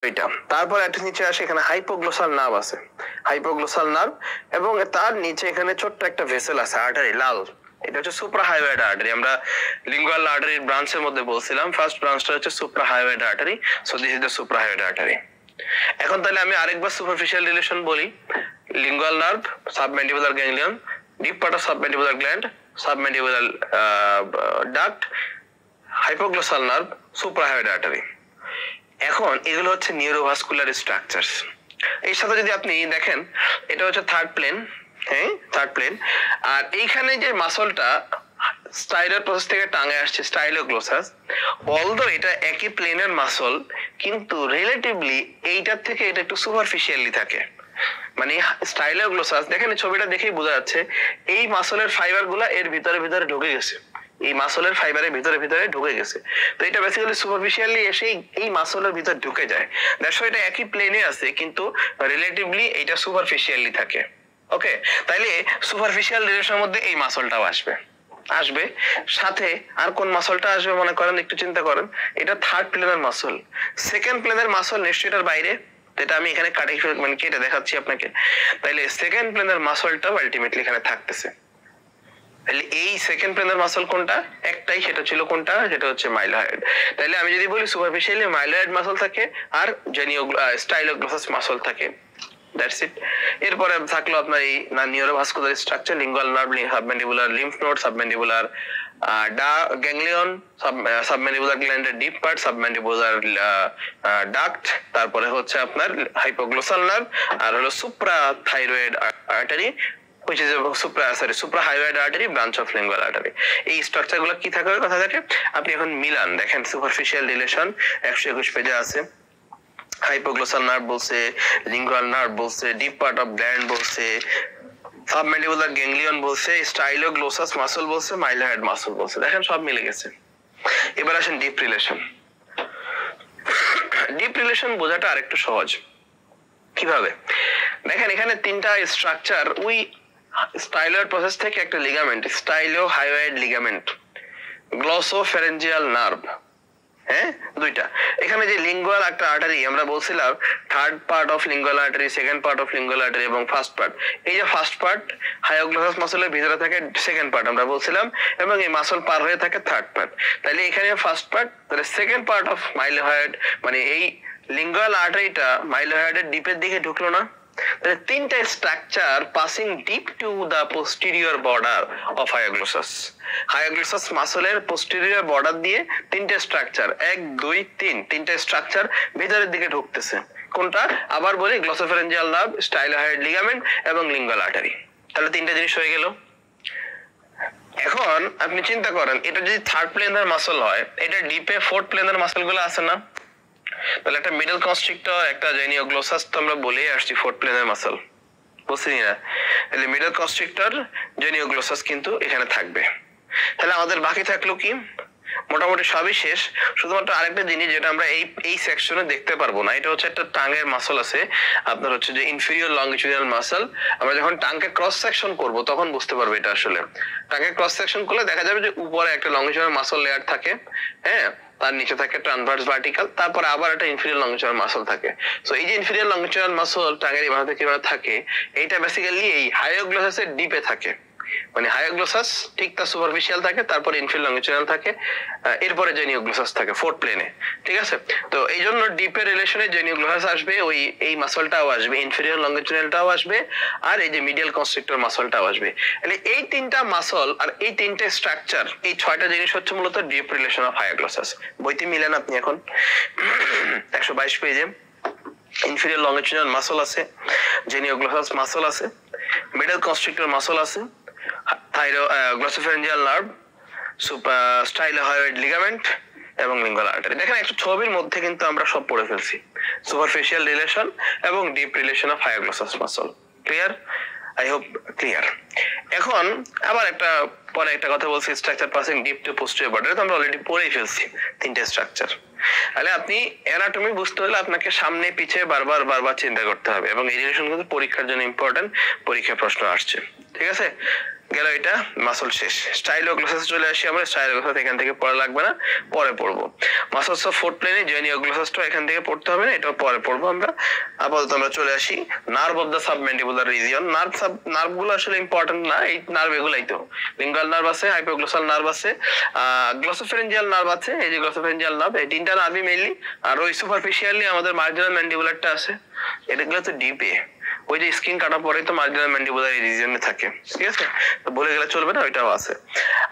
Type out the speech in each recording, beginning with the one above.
এটা তারপর একটা নিচে আসে, এখানে হাইপোগ্লোসাল নার্ভ আছে, হাইপোগ্লোসাল নার্ভ, এবং তার নিচে এখানে ছোট্ট একটা ভেসেল আছে, আর্টারি লাল, এটা হচ্ছে সুপ্রাহাইওয়েড আর্টারি। আমরা লিঙ্গুয়াল আর্টারির ব্রাঞ্চের মধ্যে বলছিলাম ফার্স্ট ব্রাঞ্চটা হচ্ছে suprahyoid artery, so this is the suprahyoid artery. এখন তাহলে আমি আরেকবার সুপারফিশিয়াল রিলেশন বলি, lingual nerve, submandibular ganglion, deep part of submandibular gland, submandibular duct, hypoglossal nerve, suprahyoid artery. এখন এগুলো হচ্ছে নিউরোভাস্কুলার স্ট্রাকচারস। এর সাথে যদি আপনি দেখেন, এটা হচ্ছে থার্ড প্লেন, হ্যাঁ থার্ড প্লেন, আর এইখানে যে মাসলটা স্টাইলার প্রসেস থেকে টাঙে আসছে স্টাইলোগ্লোসাস, অলদো এটা একই প্লেনের মাসল, কিন্তু রিলেটিভলি এইটার থেকে এটা একটু সুপারফিশিয়ালি থাকে। মানে স্টাইলোগ্লোসাস দেখেন ছবিটা দেখেই বোঝা যাচ্ছে এই মাসলের ফাইবার গুলা এর ভিতরে ভিতরে ঢুকে গেছে, এই মাসলের ফাইবারের ভিতরে ভিতরে ঢুকে গেছে। তো এটা বেসিক্যালি সুপারফিশিয়ালি এসে এই মাসলের ভিতর ঢুকে যায়, দ্যাটস হোয়াই এটা একই প্লেনে আছে কিন্তু রিলেটিভলি এটা সুপারফিশিয়ালি থাকে। ওকে, তাইলে সুপারফিশিয়াল রিলেশনের মধ্যে এই মাসলটাও আসবে, আসবে সাথে আর কোন মাসলটা আসবে মনে করেন, একটু চিন্তা করেন, এটা থার্ড প্লেনের মাসল, সেকেন্ড প্লেনের মাসল নিশ্চয়ই এটার বাইরে, এটা আমি এখানে কাটে মানে কেটে দেখাচ্ছি আপনাকে। তাইলে সেকেন্ড প্লেনের মাসলটাও আলটিমেটলি এখানে থাকতেছে। তাহলে এই সেকেন্ড প্লেনের মাসল কোনটা? একটাই, সেটা ছিল কোনটা? সেটা হচ্ছে মাইলোয়েড। তাহলে আমি যদি বলি সুপারফিশিয়ালি মাইলোয়েড মাসল থাকে আর স্টাইলোগ্লোসাস মাসল থাকে, দ্যাটস ইট। এরপরে থাকলো আপনার এই neurovascular structure, lingual nerve, submandibular lymph node, submandibular ganglion, submandibular গ্ল্যান্ডের ডিপ পার্ট, সাবম্যান্ডিবুলার ডাক্ট, তারপরে হচ্ছে আপনার হাইপোগ্লোসাল নার্ভ, আর হলো suprathyroid artery, which is a suprahyaloid artery branch of lingual artery। এই স্ট্রাকচার গুলো কি থাকে কথা থাকে, আপনি এখন মিলান দেখেন, সুপারফিশিয়াল রিলেশন 121 পেজে আছে, হাইপোগ্লোসাল নার্ভ বলছে, লিঙ্গুয়াল নার্ভ বলছে, ডিপ পার্ট অফ গ্ল্যান্ড বলছে, সাবম্যান্ডিবুলার গ্যাংলিয়ন বলছে, স্টাইলোগ্লোসাস মাসল বলছে, মাইলোয়েড মাসল বলছে, দেখেন সব মিলে গেছে। এবার আসেন ডিপ রিলেশন। ডিপ রিলেশন বোঝাটা আরেকটু সহজ, কিভাবে দেখেন, এখানে তিনটা স্ট্রাকচার, ওই স্টাইলয়েড প্রসেস থেকে একটা লিগামেন্ট, স্টাইলোহাইওয়েড লিগামেন্ট, গ্লসোফ্যারেঞ্জিয়াল নার্ভ, হ্যাঁ দুইটা। এখানে যে লিঙ্গুয়াল একটা আর্টারি আমরা বলছিলাম, third part of lingual artery, second part of lingual artery এবং ফার্স্ট পার্ট, এই যে ফার্স্ট পার্ট হাইপোগ্লোসাস মাসলের ভিতরে থাকে সেকেন্ড পার্ট আমরা বলছিলাম, এবং এই মাসল পার হয়ে থাকে থার্ড পার্ট। তাহলে এখানে ফার্স্ট পার্ট, তাহলে সেকেন্ড পার্ট অফ মাইলোয়েড, মানে এই লিঙ্গুয়াল আর্টারিটা মাইলোয়েডের ডিপের দিকে ঢুকলো না, তাহলে তিনটা structure passing deep to the posterior border of hypoglossus, hypoglossus মাসলের পোস্টেরিয়র বর্ডার দিয়ে তিনটা স্ট্রাকচার, 1 2 3, তিনটা স্ট্রাকচার ভিতরের দিকে ঢুকতেছে। কোনটা? আবার বলি, গ্লসোফ্যারেঞ্জিয়াল নার্ভ, স্টাইলোহাইড লিগামেন্ট এবং লিঙ্গুয়াল আর্টারি। তাহলে তিনটা জিনিস হয়ে গেল। এখন আপনি চিন্তা করেন, এটা যদি থার্ড প্লেনের মাসল হয়, এটা ডিপে ফোর্থ প্লেনের মাসল গুলো আছে না, তাহলে একটা মিডল কনস্ট্রিক্টর, একটা জেনিওগ্লোসাস তো আমরা বলেই আসছি ফোর্থ প্লেনের মাসল, বুঝছি না? তাহলে মিডল কনস্ট্রিক্টর, জেনিওগ্লোসাস কিন্তু এখানে থাকবে। তাহলে আমাদের বাকি থাকলো কি? মোটামুটি সবই শেষ, শুধুমাত্র আরেকটা জিনিস যেটা আমরা এই সেকশনে দেখতে পারবো না, এটা হচ্ছে একটা টাঙ্গের মাসল আছে আপনার, হচ্ছে যে ইনফেরিয়র লংজিটিউডিনাল মাসল। আমরা যখন টাঙ্কে ক্রস সেকশন করব তখন বুঝতে পারবো এটা আসলে। টাঙ্কে ক্রস সেকশন করলে দেখা যাবে যে উপরে একটা লংজিটিউডিনাল মাসল লেয়ার থাকে, হ্যাঁ, তার নিচে থাকে ট্রান্সভার্স ভার্টিক্যাল, তারপর আবার একটা ইনফেরিয়র লংজিটিউডিনাল মাসল থাকে। সো এই যে ইনফেরিয়র লংজিটিউডিনাল মাসল টাঙ্গের এভাবে কিভাবে থাকে, এইটা বেসিক্যালি এই হাইপোগ্লোসাসের ডিপে থাকে, মানে হাইপোগ্লোসাস ঠিক তার সুপারফিশিয়াল থাকে, তারপর ইনফিরিয়র লংজিটিউডিনাল থাকে, এরপরে জেনিওগ্লোসাস থাকে ফোর্থ প্লেনে, ঠিক আছে? তো এই জন্য ডিপের রিলেশনে জেনিওগ্লোসাস আসবে, ওই এই মাসলটাও আসবে, ইনফেরিয়র লংজিটিউডিনালটাও আসবে, আর এই যে মিডিয়াল কনস্ট্রিক্টর মাসলটাও আসবে। তাহলে এই তিনটা মাসল আর এই তিনটা স্ট্রাকচার, এই ছয়টা জিনিস হচ্ছে মূলত ডিপ রিলেশন অফ হাইপোগ্লোসাস। বইতে মিলেন আপনি এখন 122 পেজে, ইনফেরিয়র লংজিটিউডিনাল মাসল আছে, জেনিওগ্লোসাস মাসল আছে, মিডল কনস্ট্রিক্টর মাসল আছে, গ্লসোফ্যারেঞ্জিয়াল নার্ভ, স্টাইলোহাইওয়েড লিগামেন্ট এবং লিঙ্গুয়াল আর্টারি। দেখেন একটা ছবির মধ্যে কিন্তু আমরা সব পড়ে ফেলছি, সুপারফিশিয়াল রিলেশন এবং deep relation of hypoglossus muscle. Clear? I hope clear. এখন আবার একটা পরে একটা কথা বলছি, structure passing deep to posterior border, আমরা অলরেডি পড়েই ফেলছি তিনটা স্ট্রাকচার। তাহলে আপনি অ্যানাটমি বুঝতে হলে আপনাকে সামনে পিছে বারবার চিন্তা করতে হবে, এবং এই রিলেশন কিন্তু পরীক্ষার জন্য ইম্পর্টেন্ট, পরীক্ষায় প্রশ্ন আসছে, ঠিক আছে? গেল এটা মাসল শেষ। স্টাইলোগ্লসাসে চলে আসি আমরা। স্টাইলোগ্লসাস এখান থেকে পড়া লাগবে না, পরে পড়বো। মাসলস অফ ফুট প্লেনে জেনিওগ্লসাসটা এখান থেকে পড়তে হবে না, এটাও পরে পড়বো আমরা। আপাতত আমরা চলে আসি nerve of the submandibular region. Nerve গুলো আসলে ইম্পর্টেন্ট না, এই নার্ভ এগুলাই তো। লিঙ্গুয়াল নার্ভ আছে, হাইপোগ্লোসাল নার্ভ আছে, গ্লসোফেরেঞ্জিয়াল নার্ভ আছে, এই যে গ্লসোফেরেঞ্জিয়াল নার্ভ, এই তিনটা নার্ভই মেইনলি। আর ওই সুপারফিশিয়ালি আমাদের মার্জিনাল ম্যান্ডিবুলারটা আছে, এটাগুলো তো ডিপে, ওই যে স্কিন কাটা পরে তো মার্জিনাল ম্যান্ডিবুলার রিজিয়নে থাকে, ঠিক আছে, তো বলে গেলে চলবে না, ওইটাও আছে।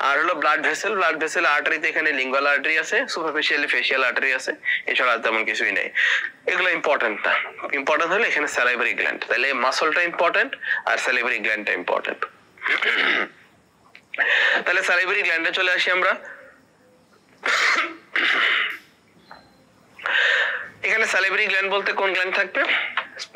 আর হলো ব্লাড ভেসেল। ব্লাড ভেসেল আর্টারিতে এখানে লিঙ্গুয়াল আর্টারি আছে, সুপারফিশিয়ালি ফেশিয়াল আর্টারি আছে, এছাড়া তেমন কিছুই নেই। এগুলো ইম্পর্টেন্ট না, ইম্পর্টেন্ট হলো এখানে স্যালাইভারি গ্ল্যান্ড। তাহলে মাসলটা ইম্পর্টেন্ট আর স্যালাইভারি গ্ল্যান্ডটা ইম্পর্টেন্ট। তাহলে স্যালাইভারি গ্ল্যান্ডে চলে আসি আমরা। এখানে স্যালাইভারি গ্ল্যান্ড বলতে কোন গ্ল্যান্ড থাকবে?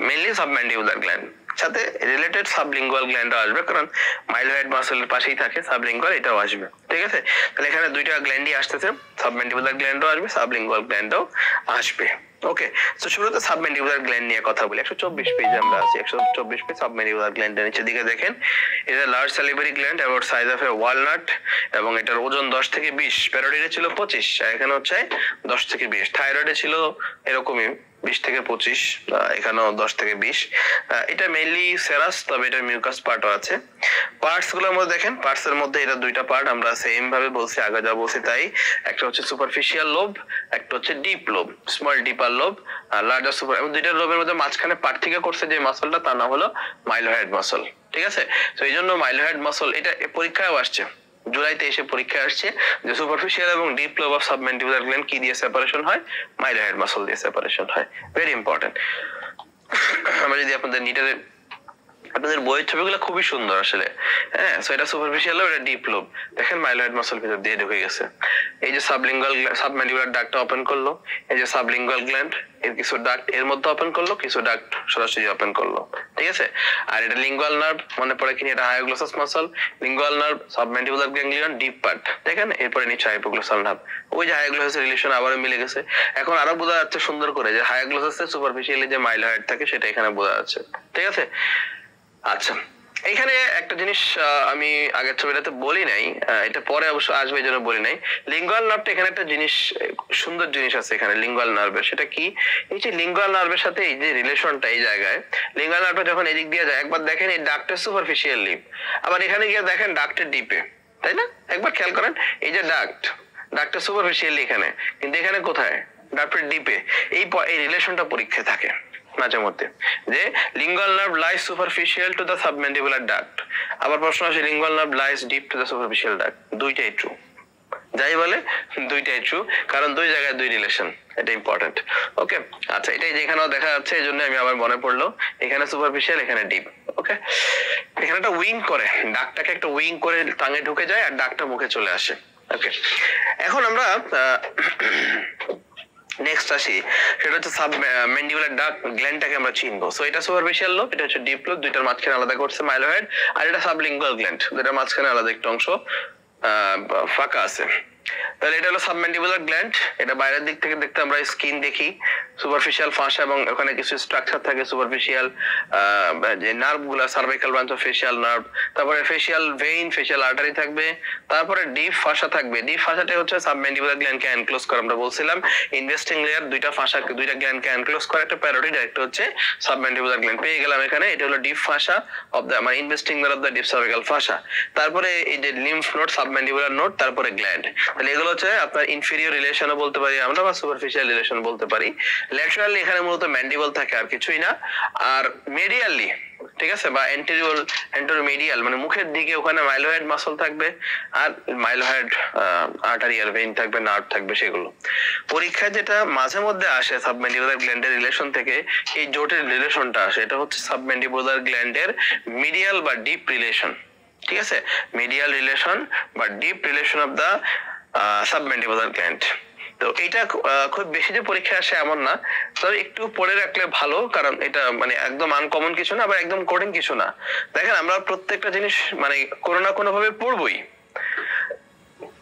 মেইনলি সাবম্যান্ডিবুলার গ্ল্যান্ড, সাথে রিলেটেড সাবলিঙ্গুয়াল গ্ল্যান্ডও আসবে, কারণ মাইলোহেড মাসলের পাশেই থাকে সাবলিঙ্গুয়াল, এটাও আসবে, ঠিক আছে। তাহলে এখানে দুইটা গ্ল্যান্ডই আসতেছে, সাবম্যান্ডিবুলার গ্ল্যান্ডও আসবে, সাবলিঙ্গুয়াল গ্ল্যান্ডও আসবে। ওকে, তো শুরুতে সাবম্যান্ডিবুলার গ্ল্যান্ড নিয়ে কথা বলি। 124 পেজে আমরা আছি, 124 পেজ। সাবম্যান্ডিবুলার গ্ল্যান্ডের নিচের দিকে দেখেন, এটা large salivary gland about size of A walnut, এবং এটার ওজন 10 থেকে 20। প্যারোটিডে ছিল 25, আর এখানে হচ্ছে 10 থেকে 20। থাইরয়েডে ছিল এরকমই 20 থেকে 25, এখানেও 10 থেকে 20। এটা মেইনলি সেরাস, তবে এটার মিউকাস পার্টও আছে। পার্টস গুলোর মধ্যে দেখেন, পার্টস এর মধ্যে এটা দুইটা পার্ট, আমরা সেম ভাবে বলছি, আগে যা বলছি তাই। একটা হচ্ছে সুপারফিশিয়াল লোব, একটা হচ্ছে deep lobe, small ডিপার lobe, are larger super. এবং দুইটা লোবের মধ্যে মাঝখানে পার্থক্য করছে যে মাসলটা, তার নাম হলো মাইলোহেড মাসল, ঠিক আছে। তো এই জন্য মাইলোহেড মাসল, এটা পরীক্ষায়ও আসছে, জুলাইতে এসে পরীক্ষা আসছে যে সুপারফিশিয়াল এবং deep lobe of submandibular gland কি দিয়ে সেপারেশন হয়? মাইলোহেড মাসল দিয়ে সেপারেশন হয়। Very important. আমরা যদি আপনাদের নিটের আপনাদের বইয়ের ছবিগুলো খুবই সুন্দর আসলে, হ্যাঁ। সো এটা সুপারফিশিয়াল লোব, এটা ডিপ লোব। দেখেন মাইলোহেড মাসল ভিতর দিয়ে ঢুকে গেছে। এই যে সাবলিঙ্গুয়াল সাবম্যান্ডিবুলার ডাক্টটা ওপেন করলো, এই যে সাবলিঙ্গুয়াল গ্ল্যান্ড, এর কিছু ডাক্ট এর মধ্যে ওপেন করলো, কিছু ডাক্ট সরাসরি ওপেন করলো, ঠিক আছে। আর এটা লিঙ্গুয়াল নার্ভ, মনে পড়ে কিনা, এটা hyoglossus muscle, lingual nerve, submandibular ganglion, deep part, দেখেন। এরপরে নিচে হাইপোগ্লোসাল নার্ভ, ওই যে হায়োগ্লোসাসের রিলেশন আবারও মিলে গেছে। এখন আরো বোঝা যাচ্ছে সুন্দর করে যে হায়োগ্লোসাসে সুপারফিশিয়ালি যে মাইলোহেড থাকে সেটা এখানে বোঝা যাচ্ছে, ঠিক আছে। আচ্ছা, এখানে একটা জিনিস আমি আগের ছবিটাতে বলি নাই, এটা পরে অবশ্য আসবে, এই জন্য বলি নাই। লিঙ্গুয়াল নার্ভটা এখানে একটা জিনিস, সুন্দর জিনিস আছে এখানে লিঙ্গুয়াল নার্ভের। সেটা কি? এই যে লিঙ্গুয়াল নার্ভের সাথে এই যে রিলেশনটা এই জায়গায়, লিঙ্গুয়াল নার্ভটা যখন এদিক দিয়ে যায়, একবার দেখেন এই ডাক্টের সুপারফিশিয়াল লিপ, আবার এখানে গিয়ে দেখেন ডাক্টের ডিপে, তাই না? একবার খেয়াল করেন, এই যে ডাক্টের সুপারফিশিয়ালি এখানে, কিন্তু এখানে কোথায়? ডাক্টের ডিপে। এই রিলেশনটা পরীক্ষায় থাকে মাঝে মধ্যে, যে lingual nerve lies superficial to the submandibular duct. আবার প্রশ্ন আসে lingual nerve lies deep to the superficial duct. দুইটাই ট্রু, যাই বলে দুইটাই ট্রু, কারণ দুই জায়গায় দুই রিলেশন, এটা ইম্পর্টেন্ট। ওকে, আচ্ছা, এটাই যেখানেও দেখা যাচ্ছে, এই জন্য আমি আবার মনে পড়লো, এখানে সুপারফিশিয়াল, এখানে ডিপ। ওকে, এখানে একটা উইং করে, ডাকটাকে একটা উইং করে টাঙে ঢুকে যায়, আর ডাকটা মুখে চলে আসে। ওকে, এখন আমরা নেক্সট আসি, সেটা হচ্ছে সাবম্যান্ডিবুলার ডাক্ট গ্ল্যান্ডটাকে আমরা চিনবো। সো এটা সুপারফিশিয়াল লোব, এটা হচ্ছে ডিপ লোব, দুইটার মাঝখানে আলাদা করছে মাইলোহেড। আর এটা সাবলিঙ্গুয়াল গ্ল্যান্ড, দুইটার মাঝখানে আলাদা একটা অংশ ফাঁকা আছে। তাহলে এটা হলো সাবম্যান্ডিবুলার গ্ল্যান্ড। এটা বাইরের দিক থেকে দেখতে আমরা স্কিন দেখি, সুপারফিশিয়াল ফাঁসা, এবং ওখানে কিছু স্ট্রাকচার থাকে সুপারফিশিয়াল যে নার্ভ গুলা, cervical branch of facial nerve, তারপরে ফেশিয়াল ভেইন, ফেশিয়াল আর্টারি থাকবে, তারপরে ডিপ ফাঁসা থাকবে। ডিপ ফাঁসাটা হচ্ছে সাবম্যান্ডিবুলার গ্ল্যান্ডকে এনক্লোজ করে। আমরা বলছিলাম ইনভেস্টিং লেয়ার দুইটা ফাঁসাকে, দুইটা গ্ল্যান্ডকে এনক্লোজ করে, একটা প্যারোটিড, একটা হচ্ছে সাবম্যান্ডিবুলার গ্ল্যান্ড। পেয়ে গেলাম এখানে, এটা হলো ডিপ ফাঁসা অফ দ্য, মানে investing layer of the deep cervical fascia. তারপরে এই যে লিম্ফ নোড, সাবম্যান্ডিবুলার নোড, তারপরে গ্ল্যান্ড। তাহলে এগুলো হচ্ছে আপনার ইনফেরিয়র রিলেশনও বলতে পারি আমরা, বা সুপারফিশিয়াল রিলেশন বলতে পারি। ল্যাটারালি এখানে মূলত ম্যান্ডিবল থাকে, আর কিছুই না। আর মেডিয়ালি, ঠিক আছে, বা এন্টেরোমিডিয়াল মানে মুখের দিকে, ওখানে মাইলোহেড মাসল থাকবে, আর মাইলোহেড আর্টারি আর ভেইন থাকবে, নার্ভ থাকবে। সেগুলো পরীক্ষায় যেটা মাঝে মধ্যে আসে সাবম্যান্ডিবুলার গ্ল্যান্ডের রিলেশন থেকে, এই জোটের রিলেশনটা আসে, এটা হচ্ছে সাবম্যান্ডিবুলার গ্ল্যান্ডের মিডিয়াল বা ডিপ রিলেশন, ঠিক আছে, মিডিয়াল রিলেশন বা deep relation of the submandibular gland. তো এটা খুব বেশি যে পরীক্ষা আসে এমন না, তবে একটু পড়ে রাখলে ভালো, কারণ এটা মানে একদম আনকমন কিছু না, আবার একদম কঠিন কিছু না। দেখেন আমরা প্রত্যেকটা জিনিস মানে কোনো না কোনো ভাবে পড়বই।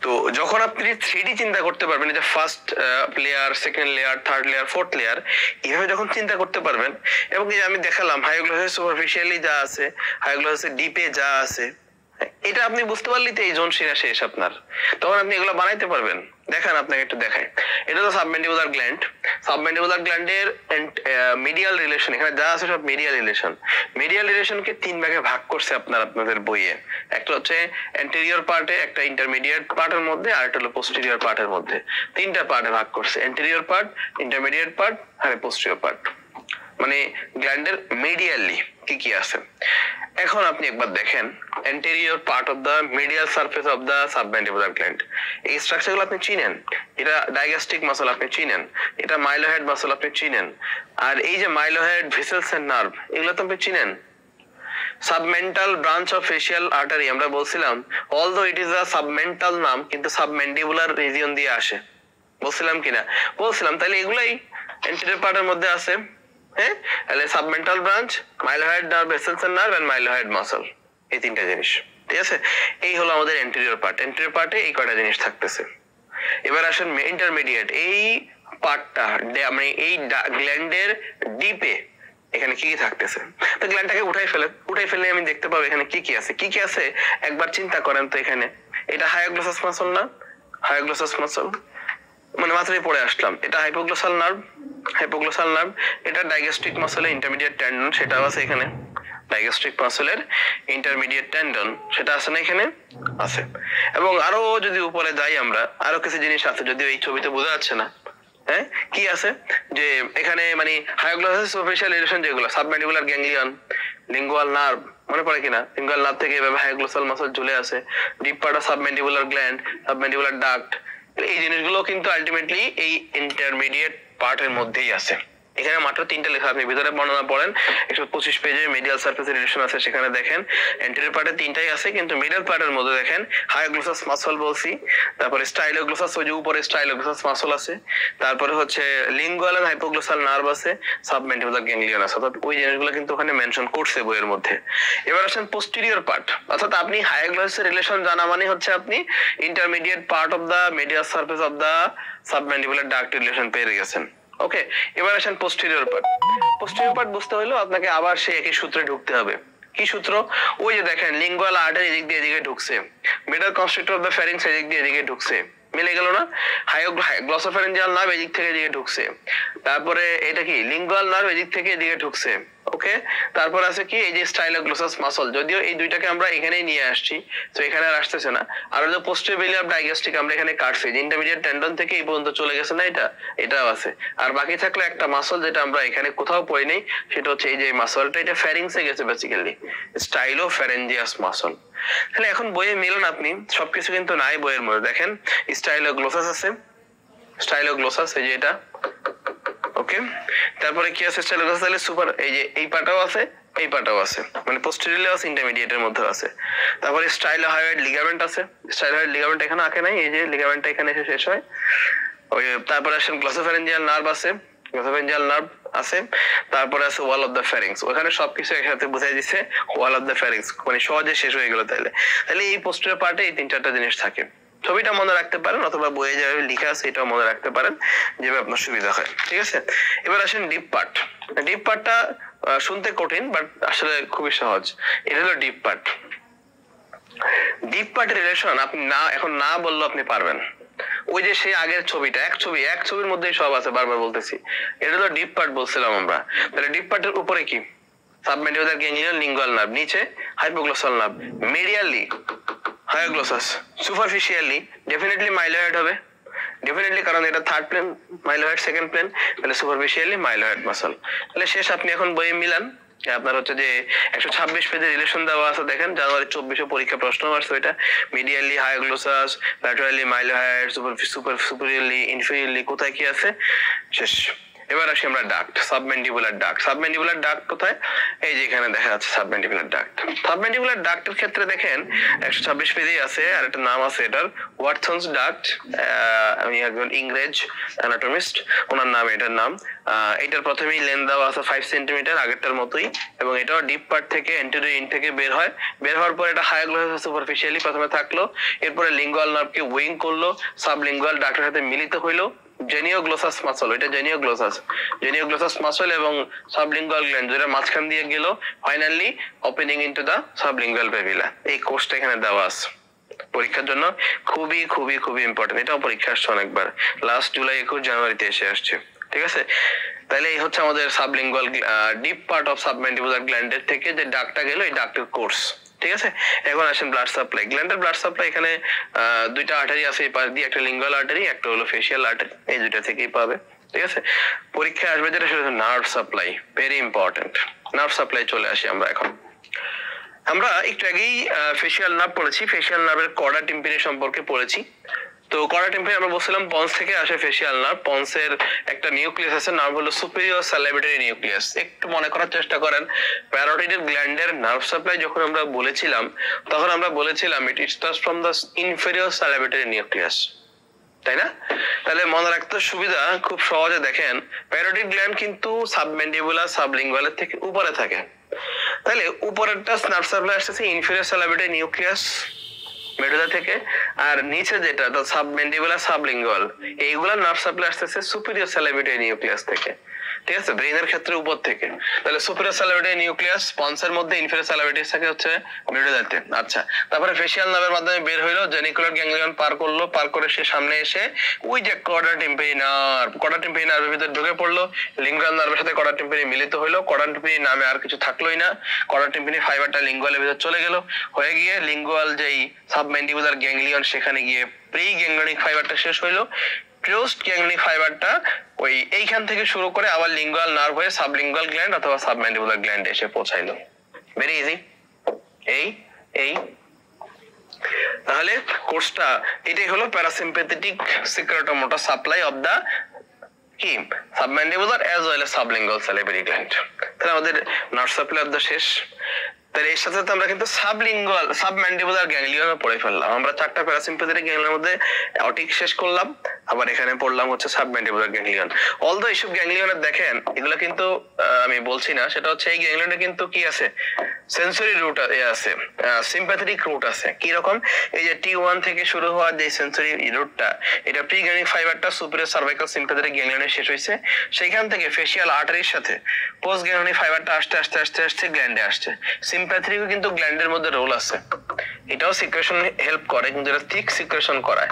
তো যখন আপনি 3D চিন্তা করতে পারবেন, যে first layer, second layer, third layer, fourth layer, এইভাবে যখন চিন্তা করতে পারবেন, এবং এই আমি দেখালাম হায়োগ্লোসাস সুপারফিশিয়ালি যা আছে, হায়োগ্লোসাসের ডিপে যা আছে, এটা আপনি বুঝতে পারলেই তো এই জোন শিরা শেষ আপনার, তখন আপনি এগুলো বানাইতে পারবেন। দেখেন আপনাকে একটু দেখাই, এটা তো সাবমেন্ডিবুলার গ্ল্যান্ড। সাবমেন্ডিবুলার গ্ল্যান্ডের মিডিয়াল রিলেশন, এখানে যা আছে সব মিডিয়াল রিলেশন। মিডিয়াল রিলেশনকে 3 ভাগে ভাগ করছে আপনাদের বইয়ে। একটা হচ্ছে অ্যান্টেরিয়র পার্টে, একটা ইন্টারমিডিয়েট পার্টের মধ্যে, আর একটা হলো পোস্টেরিয়র পার্টের মধ্যে। 3টা পার্টে ভাগ করছে, অ্যান্টেরিয়র পার্ট, ইন্টারমিডিয়েট পার্ট আর পোস্টেরিয়র পার্ট, মানে গ্ল্যান্ডের মিডিয়ালি কি কি আছে। এখন আপনি একবার দেখেন anterior part of the medial surface of the submandibular gland, এই স্ট্রাকচারগুলো আপনি চিনেন। এটা ডায়াগাস্ট্রিক মাসল আপনি চিনেন, এটা মাইলোহেড মাসল আপনি চিনেন, আর এই যে মাইলোহেড ভেসেলস এন্ড নার্ভ এগুলো তো আপনি চিনেন। Submental branch of facial artery আমরা বলছিলাম, although it is a submental নাম, কিন্তু সাবমেন্ডিবুলার রিজিয়ন দিয়ে আসে, বলছিলাম কিনা? বলছিলাম। তাহলে এগুলাই anterior পার্টের মধ্যে আছে। হ্যাঁ, তাহলে submental branch, mylohyoid nerve, vessels and nerve and mylohyoid muscle, এই 3টা জিনিস। ঠিক আছে, এই হলো আমাদের এন্টেরিয়র পার্ট। এন্টেরিয়র পার্টে এই কয়টা জিনিস থাকতেছে। এবার আসেন ইন্টারমিডিয়েট, এই পার্টটা মানে এই গ্ল্যান্ডের ডিপে এখানে কি কি থাকতেছে। তো গ্ল্যান্ডটাকে উঠাই ফেলে আমি দেখতে পাবো এখানে কি কি আছে। কি কি আছে একবার চিন্তা করেন তো। এখানে এটা হায়োগ্লোসাস মাসল না? হায়োগ্লোসাস মাসল মানে মাত্রই পড়ে আসলাম, এটা হাইপোগ্লোসাল নার্ভ। হাইপোগ্লোসাল নার্ভ এটা ডাইগ্যাস্ট্রিক মাসলের ইন্টারমিডিয়েট টেন্ডন, সেটাও আছে এখানে। ডাইগ্যাস্ট্রিক মাসলের ইন্টারমিডিয়েট টেন্ডন সেটা আছে না? এখানে আছে। এবং আরো যদি উপরে যাই আমরা, আরো কিছু জিনিস আছে, যদিও এই ছবিতে বোঝা যাচ্ছে না। হ্যাঁ, কি আছে যে এখানে মানে হায়োগ্লোসাস সুপারফিশিয়াল রিলেশন যেগুলো, সাবম্যান্ডিবুলার গ্যাংলিয়ন, লিঙ্গুয়াল নার্ভ, মনে পড়ে কিনা? লিঙ্গুয়াল নার্ভ থেকে এভাবে হায়োগ্লোসাল মাসল ঝুলে আছে, deep part of submandibular gland, submandibular duct, এই জিনিসগুলো কিন্তু আলটিমেটলি এই ইন্টারমিডিয়েট পার্টের মধ্যেই আছে। এখানে মাত্র 3টা লেখা, আপনি ভিতরে বর্ণনা পড়েন 125 পেজে মিডিয়াল সারফেস রিলেশন আছে, সেখানে দেখেন অ্যান্টেরিয়র পার্টে 3টাই আছে, কিন্তু মিডল পার্টের মধ্যে দেখেন হায়োগ্লোসাস মাসল বলছি, তারপরে স্টাইলোগ্লোসাস, ওই যে উপরে স্টাইলোগ্লোসাস মাসল আছে, তারপরে হচ্ছে লিঙ্গুয়াল এন্ড হাইপোগ্লোসাল নার্ভ আছে, সাবমেন্ডিবুলার গ্যাংলিয়ন আছে। অর্থাৎ ওই জিনিসগুলো কিন্তু ওখানে মেনশন করছে বইয়ের মধ্যে। এবার আসেন পোস্টেরিয়র পার্ট, অর্থাৎ আপনি হায়োগ্লোসাসের রিলেশন জানা মানে হচ্ছে আপনি intermediate part of the medial surface of the submandibular duct relation পেয়ে গেছেন। ওকে, এবার আসেন পোস্টেরিয়র পার্ট। পোস্টেরিয়র পার্ট বুঝতে হলো আপনাকে আবার সেই একই সূত্রে ঢুকতে হবে। কি সূত্র? ওই যে দেখেন লিঙ্গুয়াল আর্টারি এদিক দিয়ে এদিকে ঢুকছে, মিডল কনস্ট্রিক্টর অফ দ্য ফ্যারিংস এদিক দিয়ে এদিকে ঢুকছে, মিলে গেল না? গ্লসোফ্যারিঞ্জিয়াল নার্ভ এদিক থেকে এদিকে ঢুকছে, তারপরে এটা কি লিঙ্গুয়াল নার্ভ এদিক থেকে এদিকে ঢুকছে। ওকে, তারপর আছে কি এই যে স্টাইলোগ্লোসাস মাসল, যদিও এই দুইটাকে আমরা এখানেই নিয়ে আসছি, তো এখানে আর আসতেছে না। আর হলো পোস্টেরিয়র ডাইগ্যাস্ট্রিক আমরা এখানে কাটছি, যে ইন্টারমিডিয়েট টেন্ডন থেকে এই পর্যন্ত চলে গেছে না, এটাও আছে। আর বাকি থাকলো একটা মাসল যেটা আমরা এখানে কোথাও পড়ি নাই, সেটা হচ্ছে এই যে মাসলটা, এটা ফ্যারিংসে গেছে বেসিক্যালি, স্টাইলোফ্যারেঞ্জিয়াস মাসল। তাহলে এখন বইয়ে মিলন আপনি সবকিছু কিন্তু নাই বইয়ের মধ্যে। দেখেন স্টাইলোগ্লোসাস আছে, স্টাইলোগ্লোসাস এই যে এটা। ওকে, তারপরে কি আছে স্টাইলোগ্লোসাস, তাহলে সুপার এই যে এই পাটাও আছে, এই পাটাও আছে, মানে পোস্টেরিয়র আছে, ইন্টারমিডিয়েটের মধ্যে আছে। তারপরে স্টাইলোহায়োইড লিগামেন্ট আছে, স্টাইলোহায়োইড লিগামেন্ট এখানে আঁকে নাই, এই যে লিগামেন্টটা এখানে এসে শেষ হয়। ওই তারপরে আসেন গ্লসোফ্যারিঞ্জিয়াল নার্ভ আছে, গ্লসোফ্যারিঞ্জিয়াল নার্ভ আছে, তারপরে আছে ওয়াল অফ দ্য ফ্যারিংস। ওখানে সবকিছু একসাথে বুঝাই দিছে, ওয়াল অফ দ্য ফ্যারিংস মানে সহজে শেষ হয়ে গেল। তাহলে এই পোস্টেরিয়র পার্টে এই 3-4টা জিনিস থাকে। ছবিটা মনে রাখতে পারেন, অথবা বইয়ে যেভাবে লেখা আছে এটাও মনে রাখতে পারেন, যেভাবে আপনার সুবিধা হয়। ঠিক আছে, এবার আসেন ডিপ পার্ট। ডিপ পার্টটা শুনতে কঠিন, বাট আসলে খুবই সহজ। এটা হলো ডিপ পার্ট। ডিপ পার্টের রিলেশন আপনি না এখন না বললেও আপনি পারবেন। ওই যে সেই আগের ছবিটা, এক ছবির মধ্যেই সব আছে, বারবার বলতেছি। এটা হলো ডিপ পার্ট বলছিলাম আমরা। তাহলে ডিপ পার্টের উপরে কি? সাবমেন্ডিবুলার গ্যাংলিয়ন, লিঙ্গুয়াল নার্ভ, নিচে hypoglossal nerve, medially hyoglossus, superficially definitely mylohyoid হবে, ডেফিনেটলি, কারণ এটা third plane, mylohyoid second plane, তাহলে সুপারফিশিয়ালি মাইলোহেড মাসল। তাহলে শেষ আপনি এখন বইয়ে মিলান, আপনার হচ্ছে যে 126 পেজের রিলেশন দেওয়া আছে। দেখেন জানুয়ারি 24 পরীক্ষা প্রশ্ন আসছে, এটা মিডিয়ালি হায়োগ্লোসাস, ল্যাটারালি মাইলোহেড, সুপারিয়রলি, ইনফেরিয়রলি কোথায় কি আছে শেষ। এবার আসি আমরা duct, submandibular duct. Submandibular duct কোথায়? এই যে এখানে দেখা যাচ্ছে সাবমেন্ডিবুলার ডাক্ট। সাবমেন্ডিবুলার ডাক্টের ক্ষেত্রে দেখেন 126 পেজেই আছে, আর একটা নাম আছে এটার, ওয়াটসনস ডাক্ট। আমি একজন ইংরেজ অ্যানাটমিস্ট, ওনার নাম, এটার নাম। এটার প্রথমেই লেন্থ দেওয়া আছে 5 সেন্টিমিটার, আগেরটার মতোই, এবং এটাও ডিপ পার্ট থেকে এন্টেরিয়র ইন থেকে বের হয়। বের হওয়ার পর এটা হায়োগ্লোসাস সুপারফিশিয়ালি প্রথমে থাকলো, এরপরে লিঙ্গুয়াল নার্ভকে উইং করলো, সাবলিঙ্গুয়াল ডাক্টের সাথে মিলিত হইলো, জেনিওগ্লোসাস মাসল, এটা জেনিওগ্লোসাস মাসল এবং সাবলিঙ্গুয়াল গ্ল্যান্ড যেটা মাঝখান দিয়ে গেল finally opening into the sublingual papilla. এই কোর্সটা এখানে দেওয়া আছে পরীক্ষার জন্য, খুবই খুবই খুবই ইম্পর্টেন্ট। এটাও পরীক্ষা আসছে অনেকবার, লাস্ট জুলাই 21 জানুয়ারিতে এসে আসছে। ঠিক আছে, তাহলে এই হচ্ছে আমাদের sublingual deep part of submandibular গ্ল্যান্ডের থেকে যে ডাকটা গেল এই ডাকটার কোর্স। ঠিক আছে, এখন আসেন ব্লাড সাপ্লাই। গ্ল্যান্ডের ব্লাড সাপ্লাই এখানে দুইটা আর্টারি আছে এই পাশ দিয়ে, একটা লিঙ্গুয়াল আর্টারি, একটা হলো ফেশিয়াল আর্টারি, এই দুইটা থেকেই পাবে। ঠিক আছে, পরীক্ষায় আসবে যেটা সেটা হচ্ছে nerve supply, very important. Nerve supply চলে আসি আমরা এখন। আমরা একটু আগেই ফেশিয়াল নার্ভ পড়েছি, ফেশিয়াল নার্ভের কর্ডা টিম্পানি সম্পর্কে পড়েছি। তো কর্ডা টিম্পানি আমরা বলছিলাম পন্স থেকে আসে ফেশিয়াল নার্ভ। পন্সের একটা নিউক্লিয়াস আছে, নার্ভ হলো সুপিরিয়র স্যালিভেটরি নিউক্লিয়াস। একটু মনে করার চেষ্টা করেন, প্যারোটিড গ্ল্যান্ডের নার্ভ সাপ্লাই যখন আমরা বলেছিলাম তখন আমরা বলেছিলাম it starts from the inferior salivatory nucleus, তাই না? তাহলে মনে রাখতে সুবিধা, খুব সহজে দেখেন প্যারোটিড গ্ল্যান্ড কিন্তু সাবম্যান্ডিবুলার সাবলিঙ্গুয়ালের থেকে উপরে থাকে। তাহলে উপরেরটা নার্ভ সাপ্লাই আসতেছে ইনফেরিয়র স্যালিভেটরি নিউক্লিয়াস মেডুলা থেকে, আর নিচে যেটা সাবম্যান্ডিবুলার সাবলিঙ্গুয়াল এইগুলা নার্ভ সাপ্লাই আসতেছে সুপিরিয়র স্যালিভেটরি নিউক্লিয়াস থেকে। ঠিক আছে, ব্রেইনের ক্ষেত্রে উপর থেকে। তাহলে সুপিরিয়র স্যালিভেটরি নিউক্লিয়াস পন্সের মধ্যে, ইনফেরিয়র স্যালিভেটরি থাকে হচ্ছে মেডুলাতে। আচ্ছা, তারপরে ফেশিয়াল নার্ভের মাধ্যমে বের হইলো, জেনিকুলার গ্যাংলিয়ন পার করলো, পার করে সে সামনে এসে ওই যে Korda tympani nerve, chorda tympani নার্ভের ভিতরে ঢুকে পড়লো, লিঙ্গুয়াল নার্ভের সাথে কর্ডা টিম্পানি মিলিত হইলো, কর্ডা টিম্পানি নামে আর কিছু থাকলোই না, কর্ডা টিম্পানি ফাইবারটা লিঙ্গুয়ালের ভিতরে চলে গেল, হয়ে গিয়ে লিঙ্গুয়াল যেই সাবম্যান্ডিবুলার গ্যাংলিয়ন সেখানে গিয়ে প্রি গ্যাংলিয়নিক ফাইবারটা শেষ হইলো, পোস্ট গ্যাংলিয়নিক ফাইবারটা ওই এইখান থেকে শুরু করে আবার লিঙ্গুয়াল নার্ভ হয়ে সাবলিঙ্গুয়াল গ্ল্যান্ড অথবা সাবম্যান্ডিবুলার গ্ল্যান্ডে এসে পৌঁছাইলো। Very easy. এই তাহলে কোর্সটা এটাই হলো parasympathetic secretomotor supply of the কি submandibular as well as sublingual salivary gland. তাহলে আমাদের নার্ভ সাপ্লাই অফ দা শেষ। তাহলে এর সাথে আমরা কিন্তু সাবলিঙ্গুয়াল সাবম্যান্ডিবুলার গ্যাংলিয়নও পড়ে ফেললাম। আমরা চারটা প্যারাসিম্প্যাথেটিক গ্যাংলিয়নের মধ্যে অটিক শেষ করলাম, আবার এখানে পড়লাম হচ্ছে সাবম্যান্ডিবুলার গ্যাংলিয়ন। অলদো এইসব গ্যাংলিয়নের দেখেন এগুলো কিন্তু আমি বলছি না, সেটা হচ্ছে এই গ্যাংলিয়নে কিন্তু কি আছে, সেন্সরি রুট আছে, সিম্প্যাথেটিক রুট আছে। কি রকম, এই যে T1 থেকে শুরু হওয়া যে সেন্সরি রুটটা, এটা প্রি গ্যাংলিয়নিক ফাইবারটা সুপিরিয়র সার্ভাইকাল সিম্প্যাথেটিক গ্যাংলিয়নে শেষ হইছে, সেখান থেকে ফেশিয়াল আর্টারির সাথে পোস্ট গ্যাংলিয়নিক ফাইবারটা আস্তে আস্তে আস্তে আস্তে গ্ল্যান্ডে আসছে। সিম্প্যাথেটিকও কিন্তু গ্ল্যান্ডের মধ্যে রোল আছে, এটাও সিক্রেশন হেল্প করে, কিন্তু এটা থিক সিক্রেশন করায়।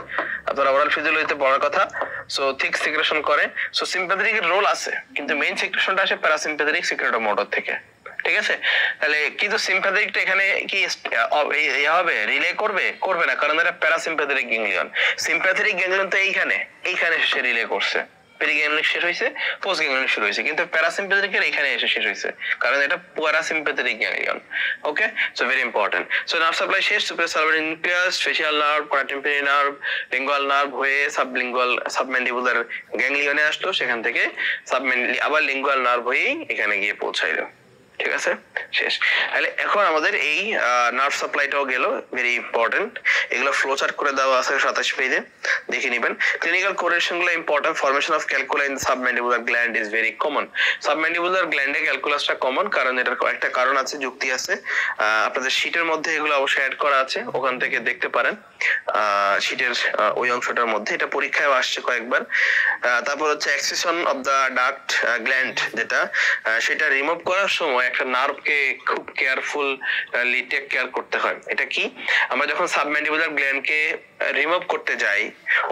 আপনারা ওরাল ফিজিওলজিতে পড়ার কথা, সো থিক সিক্রেশন করে, সো সিম্প্যাথেটিকের রোল আছে, কিন্তু মেইন সিক্রেশনটা আসে প্যারাসিম্প্যাথেটিক সিক্রেটোমোটর থেকে। ঠিক আছে, তাহলে কিন্তু সিম্প্যাথেটিকটা এখানে কি হবে, রিলে করবে না, কারণ এটা প্যারাসিম্প্যাথেটিক গ্যাংলিয়ন। সিম্প্যাথেটিক গ্যাংলিয়ন তো এইখানে এসে রিলে করছে, প্রি গ্যাংলিয়নিক শেষ হইছে, পোস্ট গ্যাংলিয়নিক শুরু হইছে, কিন্তু প্যারাসিম্প্যাথেটিকের এখানে এসে শেষ হইছে, কারণ এটা parasympathetic ganglion. Okay, so very important. So nerve supply শেষ, superior salivatory nucleus, facial nerve, chorda tympani nerve, lingual nerve হয়ে সাবম্যান্ডিবুলার গ্যাংলিয়নে আসলো, সেখান থেকে আবার লিঙ্গুয়াল নার্ভ হয়েই এখানে গিয়ে পৌঁছাইলো। ঠিক আছে, শেষ। তাহলে এখন আমাদের এই নার্ভ সাপ্লাইটাও গেল, ভেরি ইম্পর্টেন্ট। এগুলো ফ্লো চার্ট করে দেওয়া আছে 27 পেজে, দেখে নেবেন। ক্লিনিক্যাল কোরিলেশন গুলো important. Formation of calculi in submandibular gland is very common. Submandibular গ্ল্যান্ডে ক্যালকুলাসটা কমন, কারণ এটার কয়েকটা কারণ আছে, যুক্তি আছে। আপনাদের শীটের মধ্যে এগুলো অবশ্যই অ্যাড করা আছে, ওখান থেকে দেখতে পারেন শীটের ওই অংশটার মধ্যে, এটা পরীক্ষায় আসছে কয়েকবার। তারপর হচ্ছে excision of the duct gland, যেটা সেটা রিমুভ করার সময় একটা নার্ভকে খুব কেয়ারফুলি টেক কেয়ার করতে হয়। এটা কি, আমরা যখন সাবম্যান্ডিবুলার গ্ল্যান্ডকে রিমুভ করতে যাই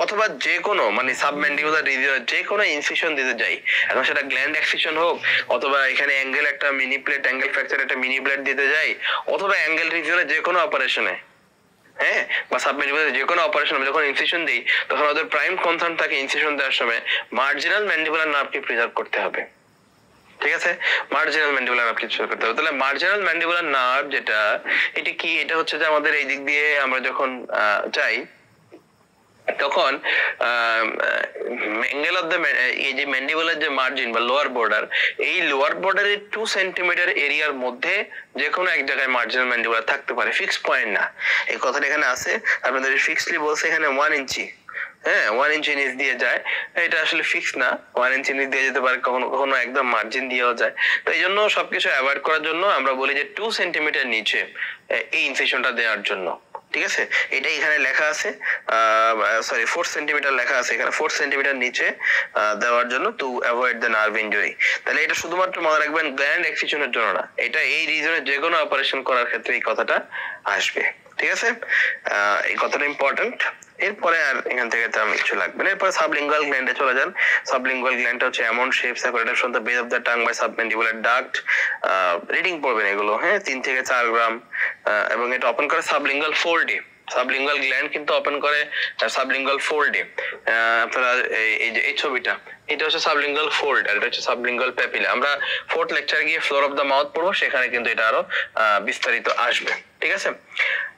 অথবা যে কোনো মানে সাবম্যান্ডিবুলার রিজিয়নে যে কোনো ইনসিশন দিতে যাই, এখন সেটা গ্ল্যান্ড এক্সিশন হোক অথবা এখানে অ্যাঙ্গেল একটা মিনি প্লেট, অ্যাঙ্গেল ফ্র্যাকচার একটা মিনি প্লেট দিতে যাই, অথবা অ্যাঙ্গেল রিজিয়নে যে কোনো অপারেশনে, হ্যাঁ, বা সাবম্যান্ডিবুলার যে কোনো অপারেশন যখন ইনসিশন দিই, তখন ওদের প্রাইম কনসার্ন থাকে ইনসিশন দেওয়ার সময় মার্জিনাল ম্যান্ডিবুলার নার্ভকে প্রিজার্ভ করতে হবে। ঠিক আছে, মার্জিনাল ম্যান্ডিবুলার নার্ভ কিছু করতে হবে। তাহলে মার্জিনাল ম্যান্ডিবুলার নার্ভ যেটা, এটা কি, এটা হচ্ছে যে আমাদের এই দিক দিয়ে আমরা যখন যাই তখন অ্যাঙ্গেল অফ দ্য এই যে ম্যান্ডিবুলার যে মার্জিন বা লোয়ার বর্ডার, এই লোয়ার বর্ডারের 2 সেন্টিমিটার এরিয়ার মধ্যে যে কোনো এক জায়গায় মার্জিনাল ম্যান্ডিবুলার থাকতে পারে, ফিক্স পয়েন্ট না। এই কথাটা এখানে আছে, আপনাদের ফিক্সলি বলছে এখানে 1 ইঞ্চি, হ্যাঁ 1 ইঞ্চি নিচ দিয়ে যায়, এটা আসলে ফিক্স না, 1 ইঞ্চি নিচ দিয়ে যেতে পারে, কখনো কখনো একদম মার্জিন দিয়েও যায়। তো এই জন্য সবকিছু অ্যাভয়েড করার জন্য আমরা বলি যে 2 সেন্টিমিটার নিচে এই ইনসিশনটা দেওয়ার জন্য। ঠিক আছে, এটা এখানে লেখা আছে, সরি 4 সেন্টিমিটার লেখা আছে এখানে, 4 সেন্টিমিটার নিচে দেওয়ার জন্য to avoid the nerve injury. তাহলে এটা শুধুমাত্র মনে রাখবেন গ্ল্যান্ড এক্সিশনের জন্য না, এটা এই রিজনে যে কোনো অপারেশন করার ক্ষেত্রে এই কথাটা আসবে। ঠিক আছে, এই কথাটা ইম্পর্টেন্ট। এরপরে আর এখান থেকে তেমন কিছু লাগবে না। এরপরে সাবলিঙ্গুয়াল গ্ল্যান্ডে চলে যান। সাবলিঙ্গুয়াল গ্ল্যান্ডটা হচ্ছে এমন shape separated from the base of the tongue by submandibular duct. Reading পড়বেন এগুলো, হ্যাঁ, 3 থেকে 4 গ্রাম, এবং এটা ওপেন করে সাবলিঙ্গুয়াল ফোল্ডে। সাবলিঙ্গুয়াল গ্ল্যান্ড কিন্তু ওপেন করে সাবলিঙ্গুয়াল ফোল্ডে। আপনারা এই যে এই ছবিটা, এটা হচ্ছে সাবলিঙ্গুয়াল ফোল্ড আর এটা হচ্ছে সাবলিঙ্গুয়াল প্যাপিলা। আমরা 4th লেকচারে গিয়ে ফ্লোর অফ দ্য মাউথ পড়বো, সেখানে কিন্তু এটা আরো বিস্তারিত আসবে। ঠিক আছে,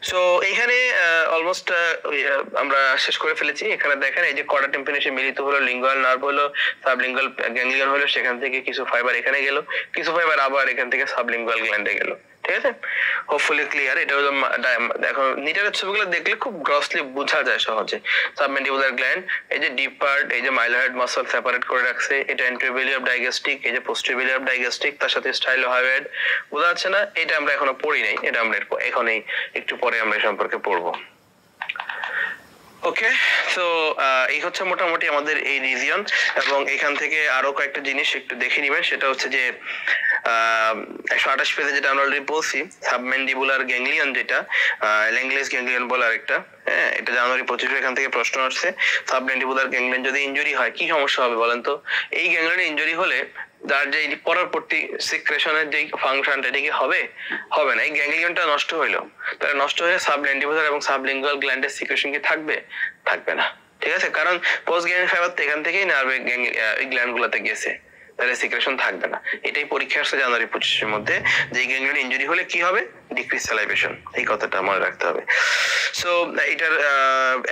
সো এইখানে অলমোস্ট আমরা শেষ করে ফেলেছি। এখানে দেখেন এই যে কর্ডা টিম্পানি এসে মিলিত হলো, লিঙ্গুয়াল নার্ভ হলো, সাবলিঙ্গুয়াল গ্যাংলিয়ন হলো, সেখান থেকে কিছু ফাইবার এখানে গেল, কিছু ফাইবার আবার এখান থেকে সাবলিঙ্গুয়াল গ্ল্যান্ডে গেল। ঠিক আছে, হোপফুলি ক্লিয়ার। এটা হলো দেখো নিটারের ছবিগুলো দেখলে খুব গ্রসলি বোঝা যায় সহজে। সাবমেন্ডিবুলার গ্ল্যান্ড, এই যে ডিপ পার্ট, এই যে মাইলোহেড মাসল সেপারেট করে রাখছে, এটা অ্যান্টেরিওর ডাইগ্যাস্ট্রিক, এই যে পোস্টেরিয়র ডাইগ্যাস্ট্রিক, তার সাথে স্টাইলোহাইড। বোঝা যাচ্ছে না? এটা আমরা এখনো পড়ি নাই, এটা আমরা এখনই একটু পরে আমরা সম্পর্কে পড়বো। ওকে, তো এই হচ্ছে মোটামুটি আমাদের এই রিজিয়ন, এবং এখান থেকে আরো কয়েকটা জিনিস একটু দেখে নিবেন। সেটা হচ্ছে যে 128 পেজে যেটা আমরা অলরেডি বলছি, সাবমেন্ডিবুলার গ্যাংলিয়ন, যেটা ল্যাংলেস গ্যাংলিয়ন বলে আরেকটা, হ্যাঁ, এটা জানুয়ারি 25 এখান থেকে প্রশ্ন আসছে। সাবমেন্ডিবুলার গ্যাংলিয়ন যদি ইনজুরি হয় কি সমস্যা হবে বলেন তো? এই গ্যাংলিয়নে ইনজুরি হলে যার যে পরবর্তী সিক্রেশনের যে ফাংশনটা, এটা কি হবে? হবে না। এই গ্যাংলিয়নটা নষ্ট হইলো, তাহলে নষ্ট হয়ে সাবমেন্ডিবুলার এবং সাবলিঙ্গুয়াল গ্ল্যান্ডের সিক্রেশন কি থাকবে? থাকবে না। ঠিক আছে, কারণ পোস্ট গ্যাংলিয়ন ফাইবার তো এখান থেকেই নার্ভে এই গ্ল্যান্ড গুলাতে গেছে, তাহলে সিক্রেশন থাকবে না। এটাই পরীক্ষা আসছে জানুয়ারি 25 মধ্যে, যে গ্যাংলিয়ন ইনজুরি হলে কি হবে? ডিক্রিজ সালাইভেশন, এই কথাটা মনে রাখতে হবে। সো এটার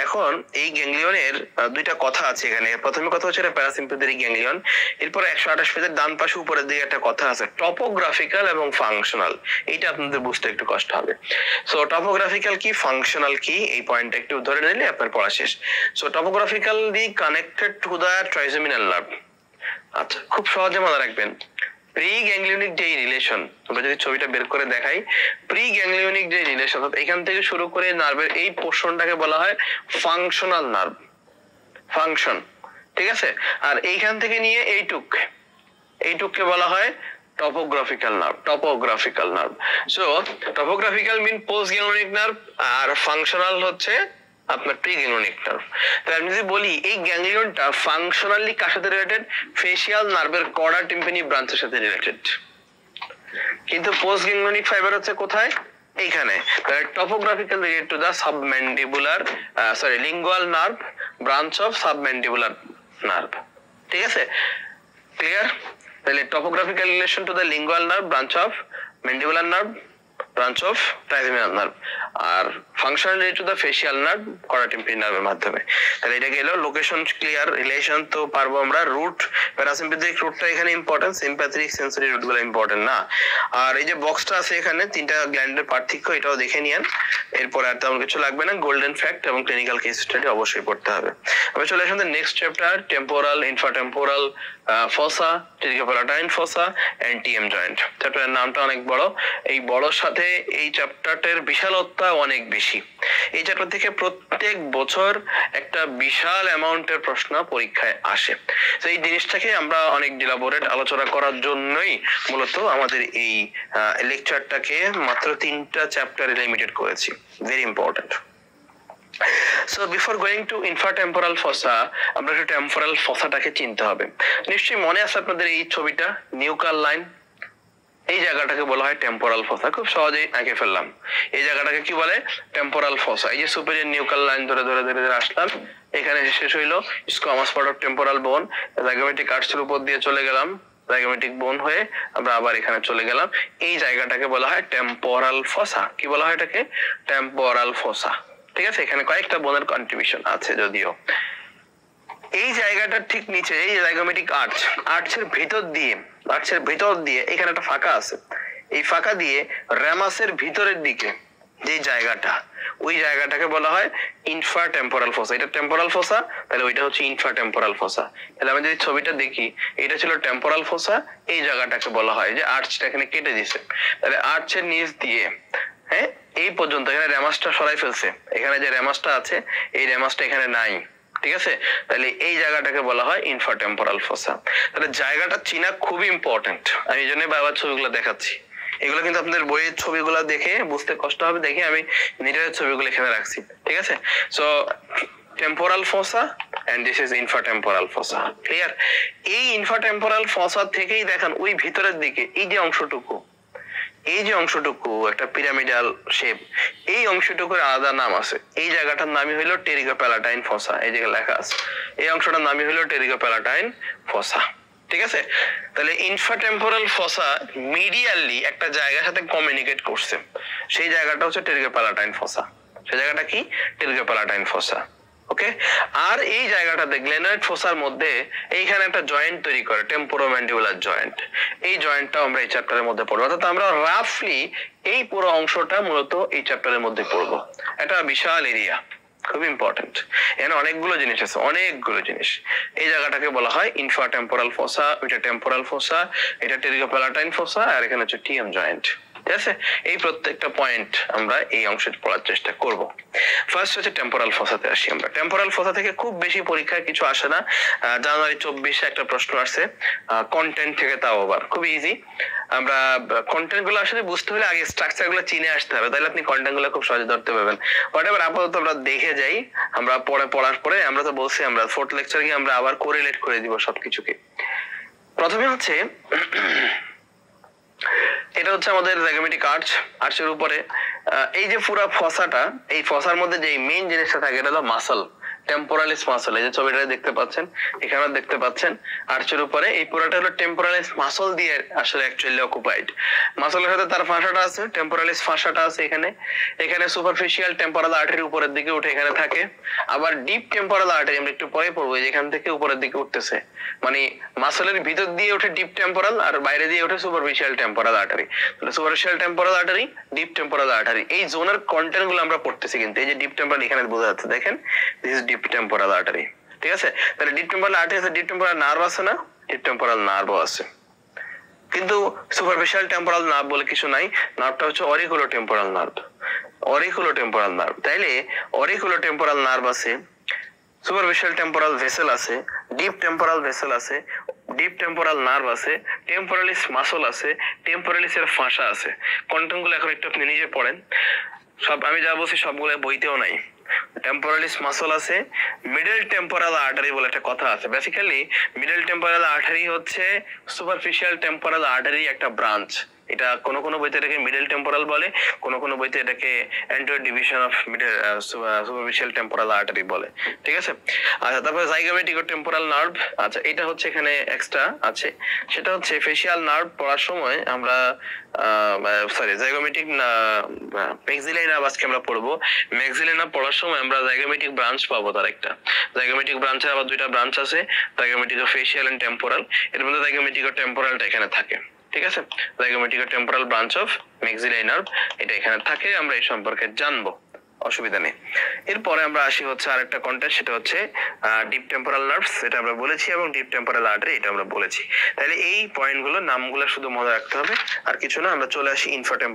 এখন এই গ্যাংলিয়নের দুইটা কথা আছে এখানে। প্রথমে কথা হচ্ছে এটা প্যারাসিম্পাথেটিক গ্যাংলিয়ন। এরপর 128 পেজের ডান পাশে উপরের দিকে একটা কথা আছে টপোগ্রাফিক্যাল এবং ফাংশনাল। এইটা আপনাদের বুঝতে একটু কষ্ট হবে। সো টপোগ্রাফিক্যাল কি, ফাংশনাল কি, এই পয়েন্টটা একটু ধরে নিলে আপনার পড়া শেষ। So topographically connected to the trigeminal nerve. আচ্ছা, খুব সহজে মনে রাখবেন, প্রি গ্যাংলিয়নিক যে রিলেশন, আমরা যদি ছবিটা বের করে দেখাই, প্রি গ্যাংলিয়নিক যে রিলেশন, এখান থেকে শুরু করে নার্ভের এই পোর্শনটাকে বলা হয় ফাংশনাল নার্ভ, ফাংশন। ঠিক আছে, আর এইখান থেকে নিয়ে এইটুককে বলা হয় topographical nerve, topographical nerve. So topographical mean post ganglionic nerve, আর ফাংশনাল হচ্ছে আপনার প্রি গ্যাংলিয়নিক নার্ভ। তাহলে আমি যদি বলি এই গ্যাংলিয়নটা ফাংশনালি কার সাথে রিলেটেড? ফেসিয়াল নার্ভের কর্ডা টিম্পানি ব্রাঞ্চের সাথে রিলেটেড, কিন্তু পোস্ট গ্যাংলিয়নিক ফাইবার হচ্ছে কোথায়? এইখানে। তাহলে topographical related to the submandibular lingual nerve branch of submandibular nerve. ঠিক আছে, ক্লিয়ার? তাহলে topographical relation to the lingual nerve branch of mandibular nerve branch of trigeminal nerve, আর functional related to the facial nerve chorda tympani নার্ভের মাধ্যমে। তাহলে এটা গেল location clear, relation তো পারবো আমরা। রুট, প্যারাসিম্পাথেটিক রুটটা এখানে ইম্পর্টেন্ট, সিম্প্যাথেটিক সেন্সরি রুটগুলো ইম্পর্টেন্ট না। আর এই যে বক্সটা আছে এখানে, তিনটা গ্ল্যান্ডের পার্থক্য, এটাও দেখে নিয়েন। এরপর আর তেমন কিছু লাগবে না। গোল্ডেন ফ্যাক্ট এবং ক্লিনিক্যাল কেস স্টাডি অবশ্যই পড়তে হবে। আমি চলে আসলাম next chapter, temporal infratemporal fossa, pterygopalatine fossa and TM joint. চ্যাপ্টারের নামটা অনেক বড়, এই বড়র সাথে এই চ্যাপ্টারটার বিশালতা অনেক বেশি। এই চ্যাপ্টার থেকে প্রত্যেক বছর একটা বিশাল অ্যামাউন্টের প্রশ্ন পরীক্ষায় আসে। তো এই জিনিসটাকে আমরা অনেক ডিলাবোরেট আলোচনা করার জন্যই মূলত আমাদের এই লেকচারটাকে মাত্র 3টা চ্যাপ্টারে লিমিটেড করেছি। Very important. So before going to infratemporal fossa, আমরা একটু টেম্পোরাল ফসাটাকে চিনতে হবে। নিশ্চয়ই মনে আছে আপনাদের এই ছবিটা, নিউকাল লাইন, এই জায়গাটাকে বলা হয় টেম্পোরাল ফসা। খুব সহজেই এঁকে ফেললাম। এই জায়গাটাকে কি বলে? টেম্পোরাল ফসা। এই যে সুপিরিয়র নিউকাল লাইন ধরে ধরে ধরে ধরে আসলাম, এখানে শেষ হইলো স্কোয়ামাস পার্ট অফ টেম্পোরাল বোন, জাইগোমেটিক আর্চের উপর দিয়ে চলে গেলাম, জাইগোমেটিক বোন হয়ে আমরা আবার এখানে চলে গেলাম। এই জায়গাটাকে বলা হয় টেম্পোরাল ফসা। কি বলা হয় এটাকে? টেম্পোরাল ফসা। ঠিক আছে, এখানে কয়েকটা বোনের কন্ট্রিবিউশন আছে যদিও। এই জায়গাটার ঠিক নিচে এই জাইগোমেটিক আর্চ, আর্চের ভিতর দিয়ে এখানে একটা ফাঁকা আছে। এই ফাঁকা দিয়ে র্যামাসের ভিতরের দিকে যে জায়গাটা, ওই জায়গাটাকে বলা হয় ইনফ্রাটেম্পোরাল ফসা। এটা টেম্পোরাল ফসা, তাহলে ওইটা হচ্ছে ইনফ্রাটেম্পোরাল ফসা। তাহলে আমি যদি ছবিটা দেখি, এটা ছিল টেম্পোরাল ফসা, এই জায়গাটাকে বলা হয় যে আর্চটা এখানে কেটে দিছে। তাহলে আর্চের নিচ দিয়ে হ্যাঁ, এই পর্যন্ত এখানে রেমাসটা সরাই ফেলছে, এখানে যে রেমাসটা আছে এই রেমাসটা এখানে নাই, ঠিক আছে? তাহলে এই জায়গাটাকে বলা হয় ইনফ্রাটেম্পোরাল ফসা। তাহলে জায়গাটা চিনা খুবই ইম্পর্টেন্ট, আমি এই জন্য বারবার ছবিগুলো দেখাচ্ছি। এগুলো কিন্তু আপনাদের বইয়ের ছবিগুলো দেখে বুঝতে কষ্ট হবে, দেখে আমি নিজের ছবিগুলো এখানে রাখছি, ঠিক আছে? So temporal fossa and this is infratemporal fossa, clear? এই ইনফ্রাটেম্পোরাল ফসা থেকেই দেখেন ওই ভিতরের দিকে এই যে অংশটুকু, এই যে অংশটুকু একটা পিরামিডাল শেপ, এই অংশটুকুর আলাদা নাম আছে। এই জায়গাটার নামই হলো টেরিগোপ্যালাটাইন ফসা, এই জায়গায় লেখা আছে। এই অংশটার নামই হলো টেরিগোপ্যালাটাইন ফসা, ঠিক আছে? তাহলে ইনফ্রাটেম্পোরাল ফসা মিডিয়ালি একটা জায়গার সাথে কমিউনিকেট করছে, সেই জায়গাটা হচ্ছে টেরিগোপ্যালাটাইন ফসা। সেই জায়গাটা কি? টেরিগোপ্যালাটাইন ফসা, ওকে? আর এই জায়গাটাতে গ্লেনয়েড ফোসার মধ্যে এইখানে একটা জয়েন্ট তৈরি করে, টেম্পোরোম্যান্ডিবুলার জয়েন্ট। এই জয়েন্টটাও আমরা এই চ্যাপ্টারের মধ্যে পড়বো, অর্থাৎ আমরা রাফলি এই পুরো অংশটা মূলত এই চ্যাপ্টারের মধ্যে পড়বো। এটা বিশাল এরিয়া, খুব ইম্পর্টেন্ট। এখানে অনেকগুলো জিনিস আছে, অনেকগুলো জিনিস। এই জায়গাটাকে বলা হয় ইনফ্রাটেম্পোরাল ফসা, এটা টেম্পোরাল ফসা, এটা টেরিগোপ্যালাটাইন ফসা, আর এখানে হচ্ছে টিএম জয়েন্ট, ঠিক আছে? এই প্রত্যেকটা পয়েন্ট আমরা এই অংশে পড়ার চেষ্টা করব। ফার্স্ট হচ্ছে টেম্পোরাল ফসাতে আসি আমরা। টেম্পোরাল ফসা থেকে খুব বেশি পরীক্ষায় কিছু আসে না। জানুয়ারি 24-এ একটা প্রশ্ন আসছে কন্টেন্ট থেকে, তাও আবার খুব ইজি। আমরা কন্টেন্ট গুলো আসলে বুঝতে হলে আগে স্ট্রাকচার গুলো চিনে আসতে হবে, তাহলে আপনি কন্টেন্ট গুলো খুব সহজে ধরতে পারবেন। হোয়াটএভার, আপাতত আমরা দেখে যাই, আমরা পড়ার পরে আমরা তো বলছি আমরা ফোর্থ লেকচারে গিয়ে আমরা আবার কোরিলেট করে দিব সবকিছুকে। প্রথমে হচ্ছে এটা হচ্ছে আমাদের জ্যাগোমেটিক আর্চ, আর্চের উপরে এই যে পুরো ফসাটা, এই ফসার মধ্যে যে মেইন জিনিসটা থাকে এটা হলো মাসল, টেম্পোরালিস মাসল। এই যে ছবিটা দেখতে পাচ্ছেন, এখানে দেখতে পাচ্ছেন আর্চের উপরে এই পুরোটা হলো টেম্পোরালিস মাসল দিয়ে আসলে অ্যাকচুয়ালি অকুপাইড। মাসলের সাথে তার ফাঁসাটা আছে, টেম্পোরালিস ফাঁসাটা আছে এখানে। এখানে সুপারফিশিয়াল টেম্পোরাল আর্টারি উপরের দিকে উঠে এখানে থাকে, আবার ডিপ টেম্পোরাল আর্টারি আমরা একটু পরে পড়বো, যেখান থেকে উপরের দিকে উঠতেছে, মানে মাসলের ভিতর দিয়ে ওঠে ডিপ টেম্পোরাল আর বাইরে দিয়ে ওঠে সুপারফিশিয়াল টেম্পোরাল আর্টারি। তাহলে superficial temporal artery, deep temporal artery, এই জোনের কন্টেন্ট গুলো আমরা পড়তেছি। কিন্তু এই যে ডিপ টেম্পোরাল এখানে বোঝা যাচ্ছে, দেখেন this is deep temporal artery, ঠিক আছে? তাহলে ডিপ টেম্পোরাল আর্টারি আছে, ডিপ টেম্পোরাল নার্ভ আছে না? ডিপ টেম্পোরাল নার্ভও আছে, কিন্তু সুপারফিশিয়াল টেম্পোরাল নার্ভ বলে কিছু নাই। নার্ভটা হচ্ছে অরিকুলো টেম্পোরাল নার্ভ, অরিকুলো টেম্পোরাল নার্ভ। তাইলে অরিকুলো টেম্পোরাল নার্ভ আছে, সুপারফিশিয়াল টেম্পোরাল ভেসেল আছে, ডিপ টেম্পোরাল ভেসেল আছে, ডিপ টেম্পোরাল নার্ভ আছে, টেম্পোরালিস মাসল আছে, টেম্পোরালিসের ফাঁসা আছে। কন্টেন্ট গুলো এখন একটু আপনি নিজে পড়েন, সব আমি যা বলছি সবগুলো বইতেও নাই। টেম্পোরালিস মাসল আছে, মিডল টেম্পোরাল আর্টারি বলে একটা কথা আছে। বেসিক্যালি মিডল টেম্পোরাল আর্টারি হচ্ছে সুপারফিশিয়াল টেম্পোরাল আর্টারি একটা ব্রাঞ্চ। এটা কোন কোন বইতে এটাকে মিডল টেম্পোরাল বলে, কোন কোন বইতে এটাকে anterior division of middle superficial temporal artery বলে, ঠিক আছে? আচ্ছা, তারপরে জাইগোমেটিক টেম্পোরাল নার্ভ, আচ্ছা এটা হচ্ছে এখানে এক্সট্রা আছে, সেটা হচ্ছে ফেশিয়াল নার্ভ পড়ার সময় আমরা জাইগোমেটিক ম্যাক্সিলাই নার্ভ আজকে আমরা পড়বো। ম্যাক্সিলাই নার্ভ পড়ার সময় আমরা জাইগোমেটিক ব্রাঞ্চ পাবো, তার একটা জাইগোমেটিক ব্রাঞ্চের আবার দুইটা ব্রাঞ্চ আছে, জাইগোমেটিক ফেশিয়াল এন্ড টেম্পোরাল। এর মধ্যে জাইগোমেটিক টেম্পোরালটা এখানে থাকে, ঠিক আছে? Zygomatic temporal branch of maxillary nerve এটা এখানে থাকে, আমরা এই সম্পর্কে জানবো, অসুবিধা নেই। এরপরে আমরা আসি হচ্ছে আরেকটা কন্টেন্ট, সেটা হচ্ছে ডিপ টেম্পোরাল নার্ভস, এটা আমরা বলেছি, এবং ডিপ টেম্পোরাল আর্টারি এটা আমরা বলেছি। তাহলে এই পয়েন্টগুলো নামগুলো শুধু মনে রাখতে হবে, আর কিছু না। আমরা চলে আসি ইনফ্রাটেম্পোরাল